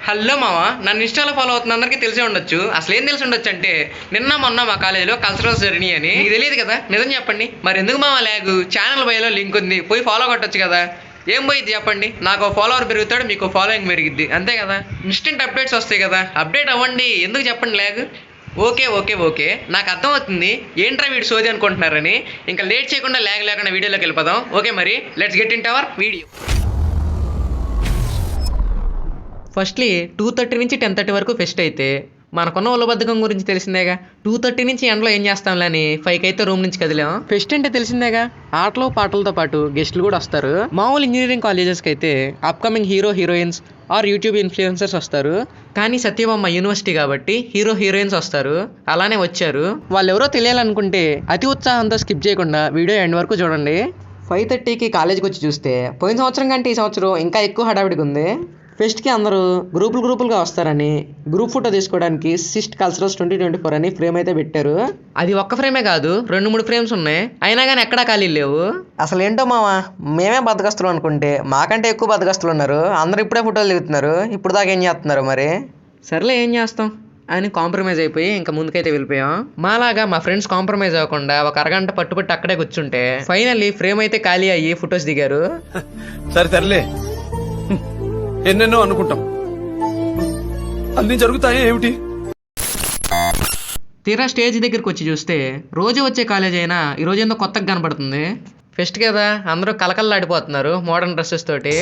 Hello మామ, నన్ను ఇన్స్టాలో ఫాలో అవుతున్న అందరికీ తెలిసే ఉండొచ్చు. అసలు ఏం తెలిసి ఉండొచ్చు అంటే నిన్న మొన్న మా కాలేజీలో కల్చరల్స్ జరిగినాయి అని. మీకు తెలియదు కదా, నిజం చెప్పండి. మరి ఎందుకు మామ లాగు? ఛానల్ బయోలో లింక్ ఉంది, పోయి ఫాలో కొట్టొచ్చు కదా. ఏం పోయిద్ది చెప్పండి? నాకు ఫాలోవర్ పెరుగుతాడు, మీకు ఫాలోయింగ్ పెరిగిద్ది, అంతే కదా. ఇన్స్టెంట్ అప్డేట్స్ వస్తాయి కదా, అప్డేట్ అవ్వండి. ఎందుకు చెప్పండి లాగ్? ఓకే ఓకే ఓకే, నాకు అర్థమవుతుంది ఏంట్రా వీడు సోది అనుకుంటున్నారని. ఇంకా లేట్ చేయకుండా లాగ్ లేకుండా వీడియోలోకి వెళ్ళిపోదాం. ఓకే, మరి let's get in to our video. Firstly 2:30 నుంచి 10:30 వరకు ఫెస్ట్ అయితే మనకున్న ఉల్లబద్ధకం గురించి తెలిసిందేగా. 2:30 నుంచి ఎండలో ఏం చేస్తాంలే అని 5కి అయితే రూమ్ నుంచి కదిలాం. ఫెస్ట్ అంటే తెలిసిందేగా, ఆటలు పాటలతో పాటు గెస్టులు కూడా వస్తారు. మామూలు ఇంజనీరింగ్ కాలేజెస్కి అయితే upcoming hero heroines or YouTube influencers వస్తారు. కానీ సత్యభామ యూనివర్సిటీ కాబట్టి హీరో హీరోయిన్స్ వస్తారు, అలానే వచ్చారు. వాళ్ళు ఎవరో తెలియాలనుకుంటే అతి ఉత్సాహంతో స్కిప్ చేయకుండా వీడియో ఎండ్ వరకు చూడండి. 5:30కి కాలేజీకి వచ్చి చూస్తే పోయిన సంవత్సరం కంటే ఈ సంవత్సరం ఇంకా ఎక్కువ హడావిడిగా ఉంది. ఫెస్ట్కి అందరూ గ్రూపులుగా వస్తారని గ్రూప్ ఫోటో తీసుకోవడానికి సిస్ట్ కల్చరల్స్ 2024 అని ఫ్రేమ్ అయితే పెట్టారు. అది ఒక్క ఫ్రేమే కాదు, 2-3 ఫ్రేమ్స్ ఉన్నాయి, అయినా కానీ ఎక్కడా ఖాళీ లేవు. అసలు ఏంటో మామ, మేమే బద్దకస్తులు అనుకుంటే మాకంటే ఎక్కువ బద్దకస్తులు ఉన్నారు. అందరూ ఇప్పుడే ఫోటోలు దిగుతున్నారు, ఇప్పుడు దాకా ఏం చేస్తున్నారు మరి? సర్లే ఏం చేస్తాం అని కాంప్రమైజ్ అయిపోయి ఇంకా ముందుకైతే వెళ్ళిపోయాం. మాలాగా మా ఫ్రెండ్స్ కాంప్రమైజ్ అవ్వకుండా ఒక అరగంట పట్టుబట్టి అక్కడే కూర్చుంటే ఫైనల్లీ ఫ్రేమ్ అయితే ఖాళీ అయ్యి ఫొటోస్ దిగారు. సర్లే ఎన్నెన్నో అనుకుంటాం, అన్ని జరుగుతాయి ఏమిటి? తీరా స్టేజ్ దగ్గరికి వచ్చి చూస్తే రోజు వచ్చే కాలేజ్ అయినా ఈరోజు ఏందో కొత్తగా కనబడుతుంది. ఫెస్ట్ కదా, అందరూ కలకల్లాడిపోతున్నారు మోడర్న్ డ్రెస్సెస్ తోటి.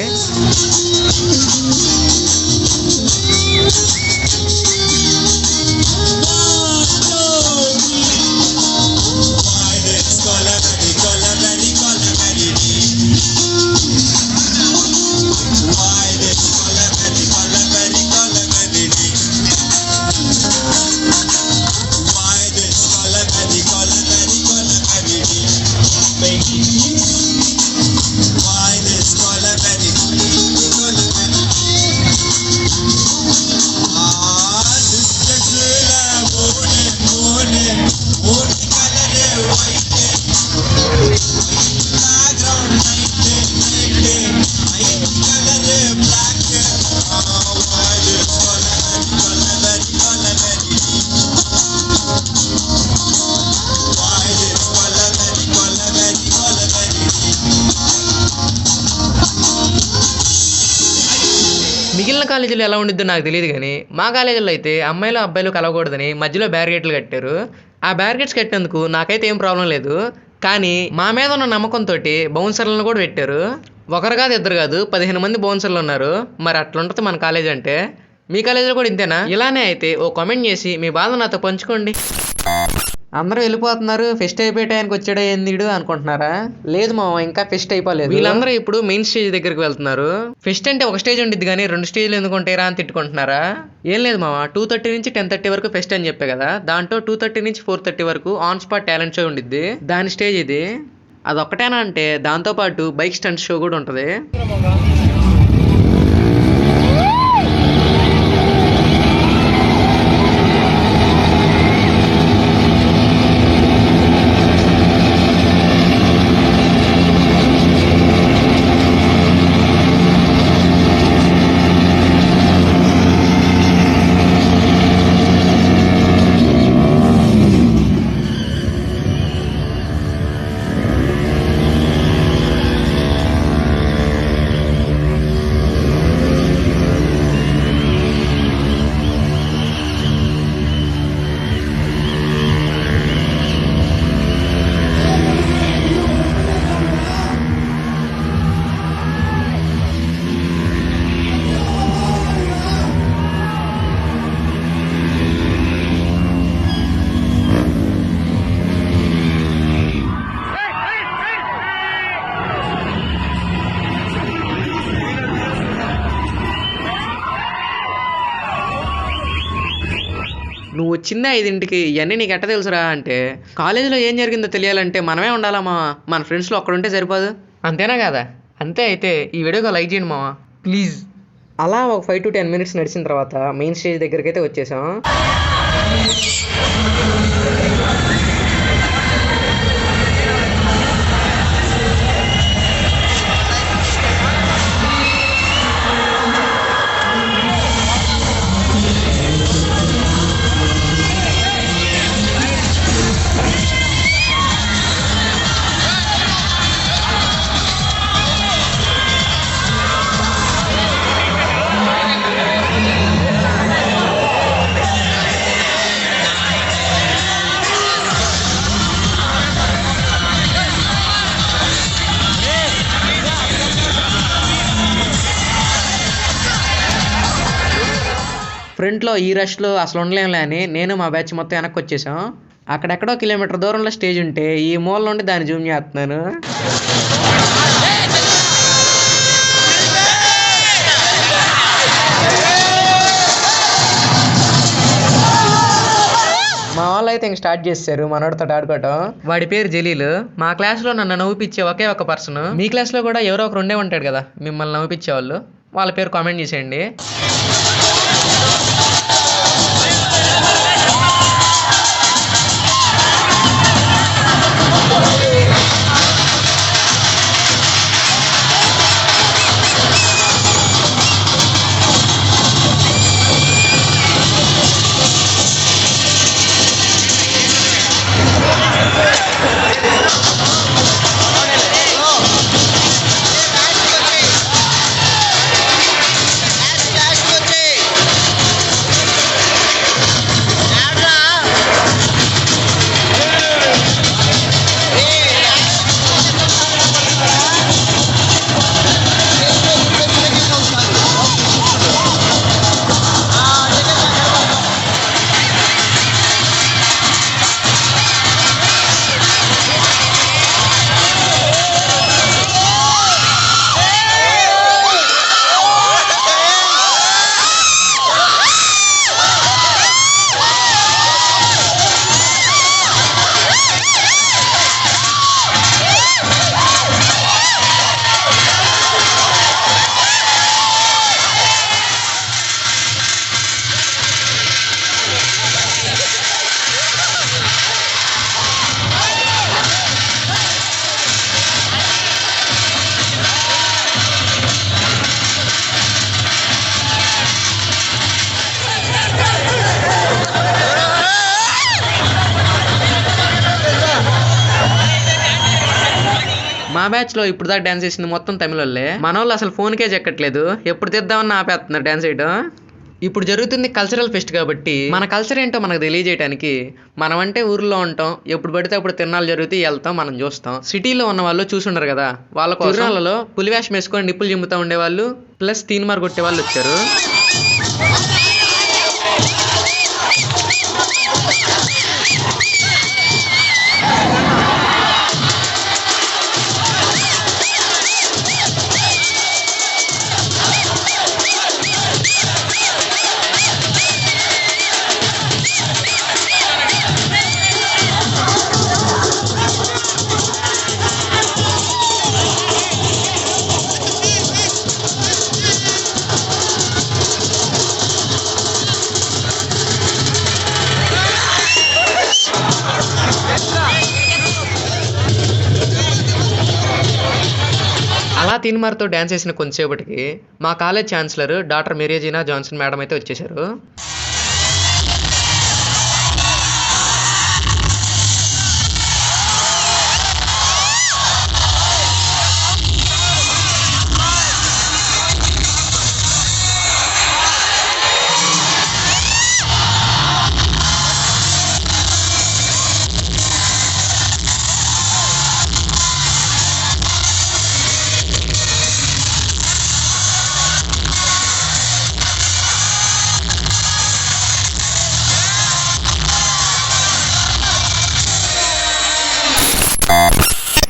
మిగిలిన కాలేజీలో ఎలా ఉండిద్దో నాకు తెలియదు కానీ మా కాలేజీలో అయితే అమ్మాయిలు అబ్బాయిలు కలవకూడదని మధ్యలో బ్యారిగేట్లు కట్టారు. ఆ బ్యారిగేట్స్ కట్టినందుకు నాకైతే ఏం ప్రాబ్లం లేదు, కానీ మా మీద ఉన్న నమ్మకంతో బౌన్సర్లను కూడా పెట్టారు. ఒకరు కాదు ఇద్దరు కాదు 15 మంది బౌన్సర్లు ఉన్నారు. మరి అట్లుంటుంది మన కాలేజ్ అంటే. మీ కాలేజీలో కూడా ఇంతేనా? ఇలానే అయితే ఓ కామెంట్ చేసి మీ బాధ నాతో పంచుకోండి. అందరూ వెళ్ళిపోతున్నారు, ఫెస్ట్ అయిపోయే టైంకి వచ్చాడా ఏందిడు అనుకుంటున్నారా? లేదు మామ, ఇంకా ఫెస్ట్ అయిపోలేదు. వీళ్ళందరూ ఇప్పుడు మెయిన్ స్టేజ్ దగ్గరికి వెళ్తున్నారు. ఫెస్ట్ అంటే ఒక స్టేజ్ ఉండిద్ది కానీ 2 స్టేజ్లు ఎందుకు ఉంటాయిరా అని తిట్టుకుంటున్నారా? ఏం లేదు మామ, 2:30 నుంచి 10:30 వరకు ఫెస్ట్ అని చెప్పే కదా, దాంట్లో 2:30 నుంచి 4:30 వరకు ఆన్ స్పాట్ టాలెంట్ షో ఉండిద్ది. దాని స్టేజ్ ఇది. అదొక్కటేనా అంటే దాంతోపాటు బైక్ స్టంట్ షో కూడా ఉంటుంది. నువ్వు వచ్చిందే 5ంటికి, ఇవన్నీ నీకు ఎట్ట తెలుసురా అంటే కాలేజీలో ఏం జరిగిందో తెలియాలంటే మనమే ఉండాలమ్మా, మన ఫ్రెండ్స్లో ఒక్కడుంటే సరిపోదు, అంతేనా కదా? అంతే. అయితే ఈ వీడియోకి లైక్ చేయండి మావా ప్లీజ్. అలా ఒక 5 to 10 minutes నడిచిన తర్వాత మెయిన్ స్టేజ్ దగ్గరికి అయితే వచ్చేసాం. ఫ్రంట్లో ఈ రష్లో అసలు ఉండలేంలే అని నేను మా బ్యాచ్ మొత్తం వెనక్కి వచ్చేసాం. అక్కడెక్కడో కిలోమీటర్ దూరంలో స్టేజ్ ఉంటే ఈ మూల నుండి దాన్ని జూమ్ చేస్తున్నాను. మా వాళ్ళు అయితే ఇంక స్టార్ట్ చేశారు మనోడితో ఆడుకోవటం. వాడి పేరు జలీల్. మా క్లాస్లో నన్ను నవ్వుపిచ్చే ఒకే ఒక పర్సన్. మీ క్లాస్లో కూడా ఎవరో ఒకరు ఉండే ఉంటాడు కదా మిమ్మల్ని నవ్వుపిచ్చే వాళ్ళు. వాళ్ళ పేరు కామెంట్ చేసేయండి. మా బ్యాచ్ లో ఇప్పుడు దాకా డాన్స్ చేసింది మొత్తం తమిళోళ్ళే. మన వాళ్ళు అసలు ఫోన్కే చెక్కట్లేదు. ఎప్పుడు తెద్దామని ఆపేస్తున్నారు డాన్స్ చేయడం. ఇప్పుడు జరుగుతుంది కల్చరల్ ఫెస్ట్ కాబట్టి మన కల్చర్ ఏంటో మనకు తెలియజేయడానికి మనం అంటే ఊర్లో ఉంటాం. ఎప్పుడు పడితే అప్పుడు తిరణాలు జరుగుతాయి, వెళ్తాం, మనం చూస్తాం. సిటీలో ఉన్న వాళ్ళు చూసుండరు కదా, వాళ్ళ తిరణాలలో పులివేషం వేసుకొని నిప్పులు జిమ్ముతూ ఉండేవాళ్ళు ప్లస్ తీన్మార్ కొట్టే వాళ్ళు వచ్చారు. అలా తీన్మార్తో డ్యాన్స్ చేసిన కొంతసేపటికి మా కాలేజ్ ఛాన్సలర్ డాక్టర్ మెరియజీనా జాన్సన్ మేడం అయితే వచ్చేసారు.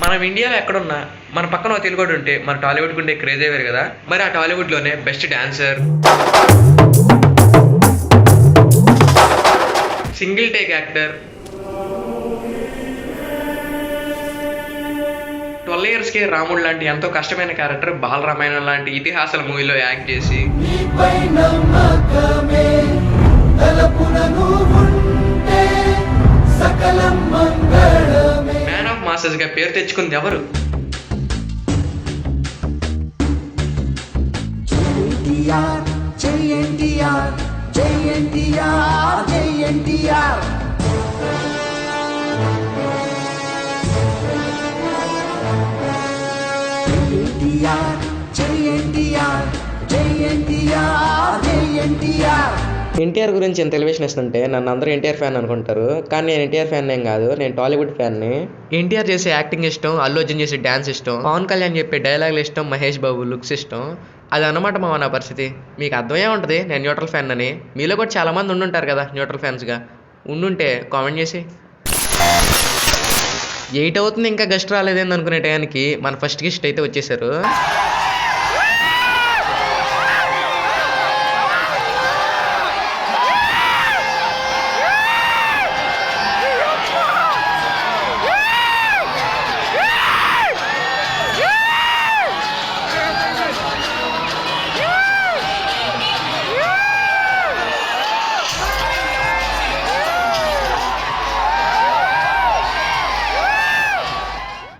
మనం ఇండియాలో ఎక్కడున్నా మన పక్కన ఒక తెలుగు ఉంటే మన టాలీవుడ్ ఉండే క్రేజే వేరు కదా. మరి ఆ టాలీవుడ్లోనే best dancer, single take actor, 12 yearsకే రాముడు లాంటి ఎంతో కష్టమైన క్యారెక్టర్ బాలరామాయణం లాంటి ఇతిహాసాల మూవీలో యాక్ట్ చేసి మ్యాన్ ఆఫ్ మాసెస్ గా పేరు తెచ్చుకుంది ఎవరు? ఎన్టీఆర్ గురించి ఎంత ఎలివేషన్ ఇస్తుంటే నన్ను అందరూ ఎన్టీఆర్ ఫ్యాన్ అనుకుంటారు, కానీ నేను ఎన్టీఆర్ ఫ్యాన్ ఏం కాదు, నేను టాలీవుడ్ ఫ్యాన్ని. ఎన్టీఆర్ చేసే యాక్టింగ్ ఇష్టం, అల్లు అర్జున్ చేసే డాన్స్ ఇష్టం, పవన్ కళ్యాణ్ చెప్పే డైలాగులు ఇష్టం, మహేష్ బాబు లుక్స్ ఇష్టం. అది అన్నమాట మా నా పరిస్థితి. మీకు అర్థమయ్యే ఉంటుంది నేను న్యూట్రల్ ఫ్యాన్ అని. మీలో కూడా చాలామంది ఉండుంటారు కదా న్యూట్రల్ ఫ్యాన్స్గా. ఉండుంటే కామెంట్ చేసి. 8 అవుతుంది ఇంకా గెస్ట్ రాలేదేంది అనుకునే టయానికి మన ఫస్ట్ గెస్ట్ అయితే వచ్చేసారు.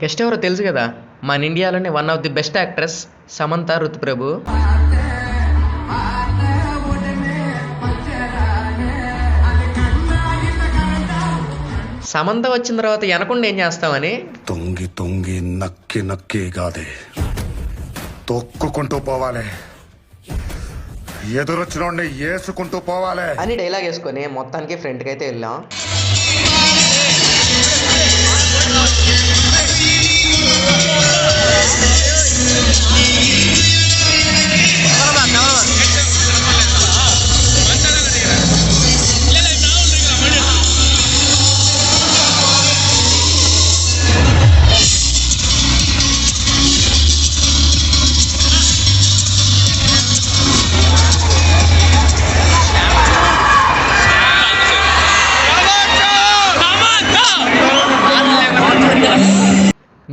గెస్ట్ ఎవరో తెలుసు కదా, మన ఇండియాలోనే one of the best actress Samantha Ruth Prabhu. Samantha వచ్చిన తర్వాత వెనకుండా ఏం చేస్తామని తొంగి తొంగి నక్కి నక్కి కాదే తొక్కుకుంటూ పోవాలి, ఎదురొచ్చినోడిని ఏసుకుంటూ పోవాలి అని డైలాగ్ వేసుకొని మొత్తానికి ఫ్రంట్కి అయితే వెళ్ళాం.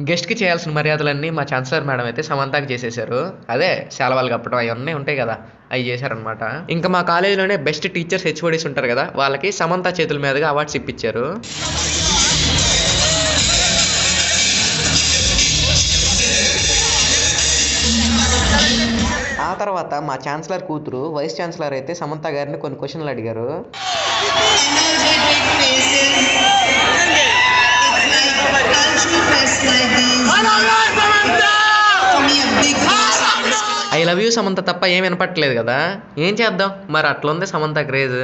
గెస్ట్కి చేయాల్సిన మర్యాదలన్నీ మా ఛాన్సలర్ మేడం అయితే సమంతకి చేసేసారు. అదే సెలవులు కప్పడం అవన్నీ ఉంటాయి కదా, అవి చేశారనమాట. ఇంకా మా కాలేజీలోనే బెస్ట్ టీచర్స్ హెచ్ఓడీస్ ఉంటారు కదా, వాళ్ళకి సమంత చేతుల మీదుగా అవార్డ్స్ ఇప్పించారు. ఆ తర్వాత మా ఛాన్సలర్ కూతురు వైస్ ఛాన్సలర్ అయితే సమంత గారిని కొన్ని క్వశ్చన్లు అడిగారు. ఐ లవ్ యూ సమంత తప్ప ఏం వినపట్టలేదు కదా, ఏం చేద్దాం మరి అట్లుంది Samantha craze.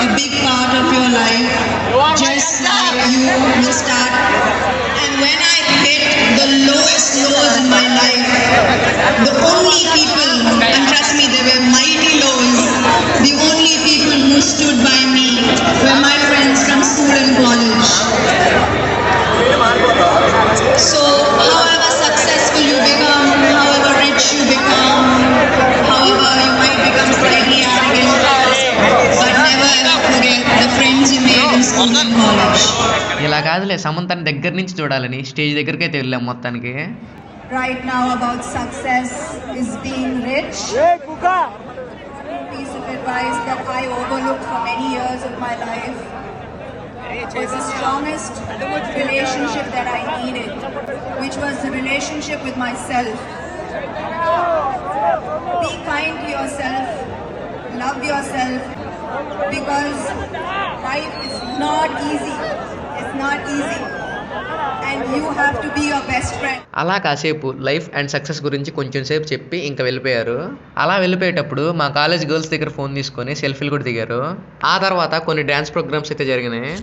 A big part of your life, just like you will start. And when I hit the lowest lows in my life, the only people, and trust me, they were mighty lows, the only people who stood by me were my friends from school and college. So, however successful you become, however rich you become, however you might become slightly arrogant, but never ever forget the friends you made in school and college. ఇలా కాదులే, సమంతని దగ్గర నుంచి చూడాలని stage దగ్గరికి అయితే వెళ్ళాం మొత్తానికి. Right now about success is being rich. Piece of advice that I overlooked for many years of my life was the strongest relationship that I needed, which was the relationship with myself. Be kind to yourself, love yourself, because life is not easy. It's not easy. And you have to be your best friend. అలా కాసేపు life and success గురించి కొంచెం సేపు చెప్పి ఇంకా వెళ్ళిపోయారు. అలా వెళ్ళిపోయేటప్పుడు మా కాలేజ్ గర్ల్స్ దగ్గర ఫోన్ తీసుకొని సెల్ఫీలు కూడా దిగారు. ఆ తర్వాత కొన్ని డ్యాన్స్ ప్రోగ్రామ్స్ అయితే జరిగినాయి.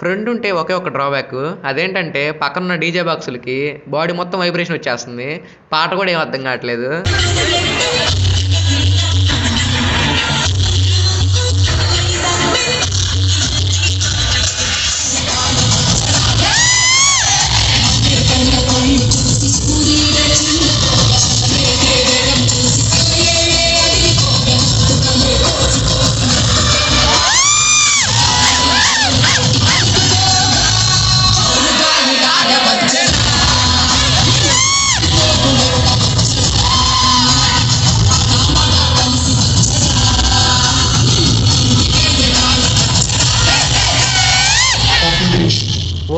ఫ్రెండ్ ఉంటే ఒకే ఒక డ్రాబ్యాక్, అదేంటంటే పక్కనున్న డీజే బాక్సులకి బాడీ మొత్తం వైబ్రేషన్ వచ్చేస్తుంది, పాట కూడా ఏం అర్థం కావట్లేదు.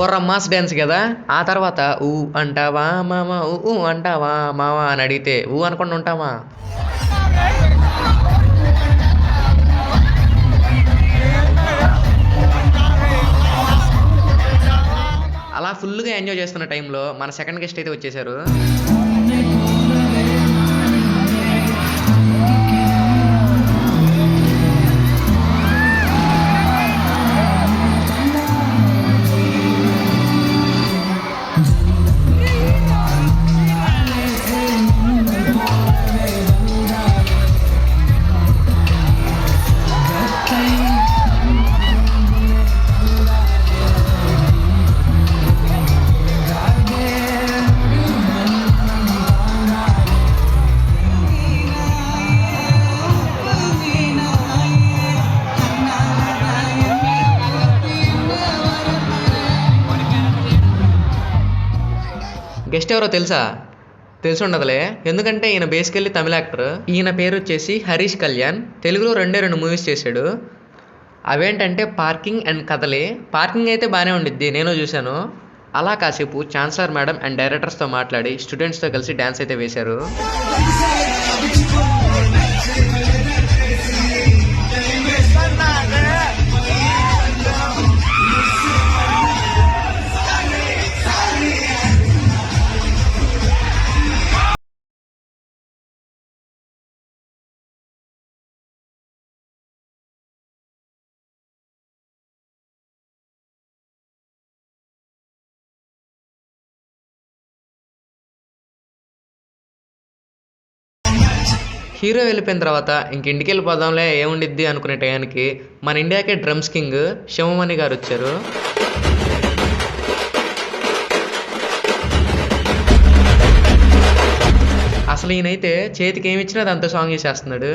బొర్ర మాస్ డ్యాన్స్ కదా. ఆ తర్వాత ఊ అంటావా మామ, ఊ అంటావా మామ అని అడిగితే ఊ అనుకుండా ఉంటావా? అలా ఫుల్గా ఎంజాయ్ చేస్తున్న టైంలో మన సెకండ్ గెస్ట్ అయితే వచ్చేసారు. గెస్ట్ ఎవరో తెలుసా? తెలిసి ఉండదులే, ఎందుకంటే ఈయన బేసికల్లీ తమిళ యాక్టర్. ఈయన పేరు వచ్చేసి హరీష్ కళ్యాణ్. తెలుగులో 2 మూవీస్ చేశాడు. అవేంటంటే పార్కింగ్ అండ్ కథలే. పార్కింగ్ అయితే బాగానే ఉండిద్ది, నేను చూశాను. అలా కాసేపు ఛాన్సలర్ మేడం అండ్ డైరెక్టర్స్తో మాట్లాడి స్టూడెంట్స్తో కలిసి డ్యాన్స్ అయితే వేశారు. హీరో వెళ్ళిపోయిన తర్వాత ఇంక ఇంటికి వెళ్ళిపోదాంలే ఏముండిద్ది అనుకునే టయానికి మన ఇండియాకే డ్రమ్స్ కింగ్ శివమణి గారు వచ్చారు. అసలు ఈయనైతే చేతికి ఏమి ఇచ్చినా దాంతో సాంగ్ చేసేస్తున్నాడు.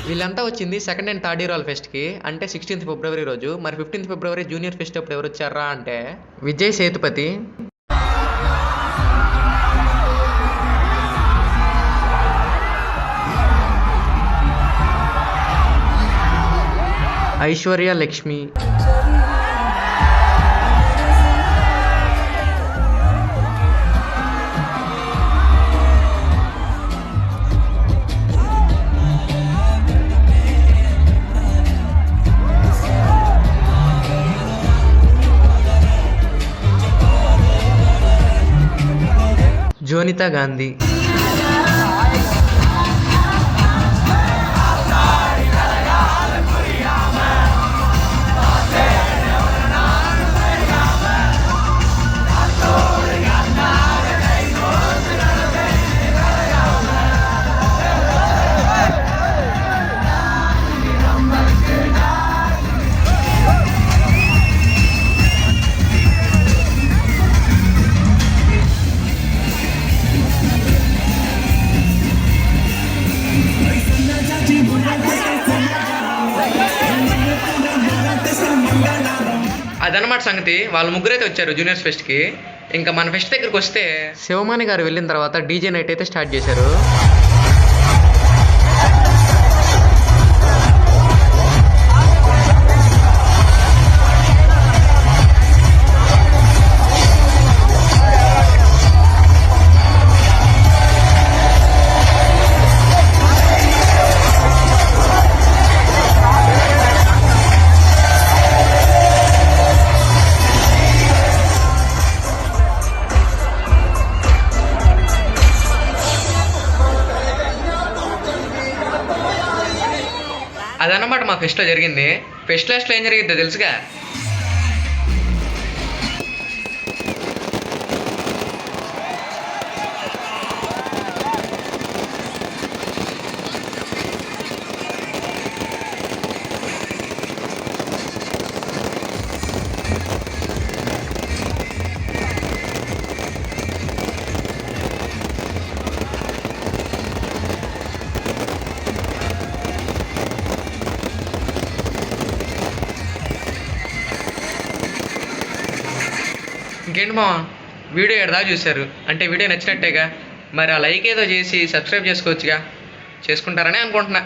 వీళ్ళంతా వచ్చింది సెకండ్ అండ్ థర్డ్ ఇయర్ వాళ్ళ ఫెస్ట్కి, అంటే 16th ఫిబ్రవరి రోజు. మరి 15th ఫిబ్రవరి జూనియర్ ఫెస్ట్ అప్పుడు ఎవరు వచ్చారా అంటే విజయ్ సేతుపతి, ఐశ్వర్య లక్ష్మి, జోనితా గాంధీ, అదనమాట సంగతి. వాళ్ళు ముగ్గురైతే వచ్చారు జూనియర్స్ ఫెస్ట్కి. ఇంకా మన ఫెస్ట్ దగ్గరికి వస్తే శివమాని గారు వెళ్ళిన తర్వాత డీజే నైట్ అయితే స్టార్ట్ చేశారు. అదన్నమాట మా ఫెస్ట్లో జరిగింది. ఫెస్ట్ లాస్ట్లో ఏం జరిగిద్దో తెలుసుగా. ఇంకేంటి మా వీడియో ఎడదా చూశారు అంటే వీడియో నచ్చినట్టేగా, మరి ఆ లైక్ ఏదో చేసి సబ్స్క్రైబ్ చేసుకోవచ్చుగా, చేసుకుంటారని అనుకుంటున్నా.